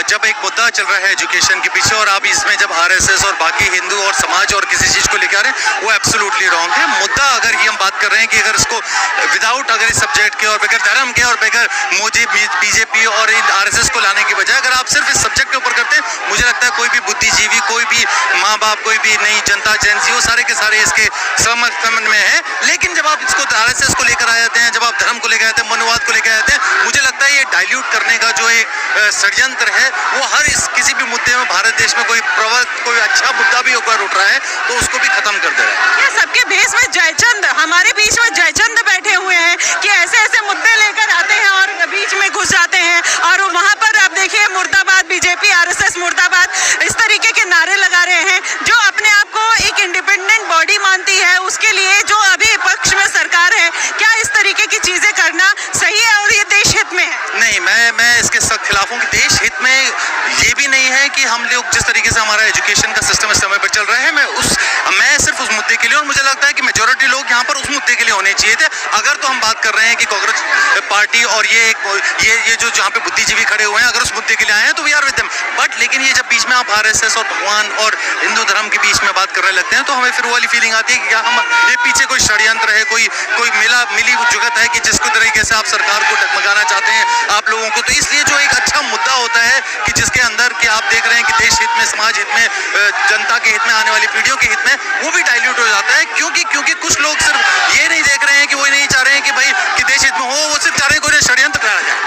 जब एक मुद्दा चल रहा है एजुकेशन के पीछे और आप इसमें जब आरएसएस और बाकी हिंदू और समाज और किसी चीज़ को लेकर आ रहे हैं, वो एब्सोल्युटली रॉन्ग है। मुद्दा अगर ये हम बात कर रहे हैं कि अगर इसको विदाउट अगर इस सब्जेक्ट के और बगैर धर्म के और बगैर मोदी बीजेपी और आरएसएस को लाने की बजाय अगर आप सिर्फ इस सब्जेक्ट के ऊपर करते हैं, मुझे लगता है कोई भी बुद्धिजीवी, कोई भी माँ बाप, कोई भी नई जनता जेंजी, वो सारे के सारे इसके समर्थन में है। लेकिन जब आप इसको आरएसएस को लेकर आ जाते हैं, जब आप धर्म को लेकर आते हैं, मनुवाद को लेकर आते हैं, मुझे लगता है ये डाइल्यूट करने का जो एक षड्यंत्र है वो हर किसी भी मुद्दे में भारत देश में कोई अच्छा मुद्दा भी ऊपर उठ रहा है तो उसको भी खत्म कर दे रहा है। सबके भेष में जयचंद, हमारे बीच में जयचंद बैठे हुए हैं कि ऐसे ऐसे मुद्दे लेकर आते हैं और बीच में घुस जाते हैं और वहाँ पर आप देखिए मुर्दाबाद बीजेपी, आरएसएस मुर्दाबाद, इस तरीके के नारे लगा रहे हैं। जो अपने आप को एक इंडिपेंडेंट बॉडी मानती है, उसके लिए जो अभी विपक्ष में सरकार है, क्या इस तरीके की चीजें करना सही है और ये देश हित में है? नहीं, मैं इसके सख्त खिलाफ हूँ कि देश हित में ये भी नहीं है कि हम लोग जिस तरीके से हमारा एजुकेशन का सिस्टम इस समय पर चल रहा है, मैं सिर्फ उस मुद्दे के लिए, और मुझे लगता है कि मेजोरिटी लोग यहाँ पर उस मुद्दे के लिए होने चाहिए थे। अगर तो हम बात कर रहे हैं कि कांग्रेस पार्टी और ये जो जहाँ पे बुद्धिजीवी खड़े हुए हैं अगर उस मुद्दे के लिए आए हैं तो we are with them, but लेकिन ये जब बीच में आप आरएसएस और भगवान और हिंदू धर्म के बीच में बात करने लगते हैं तो हमें फिर वो वाली फीलिंग आती है कि क्या हम ये पीछे कोई षड्यंत्र है, कोई मिली जुगत है कि जिसको तरीके से आप सरकार को डगमगाना चाहते हैं आप लोगों को। तो इसलिए जो एक अच्छा मुद्दा होता है कि जिसके अंदर कि आप देख रहे हैं कि देश हित में, समाज हित में, जनता के हित में, आने वाली पीढ़ियों के हित में, वो भी डाइल्यूट हो जाता है क्योंकि कुछ लोग सिर्फ ये नहीं देख रहे हैं कि वो नहीं चाह रहे हैं कि भाई कि देश हित में हो, वो सिर्फ चाह रहे हैं कोई षड्यंत्र कराया जाए।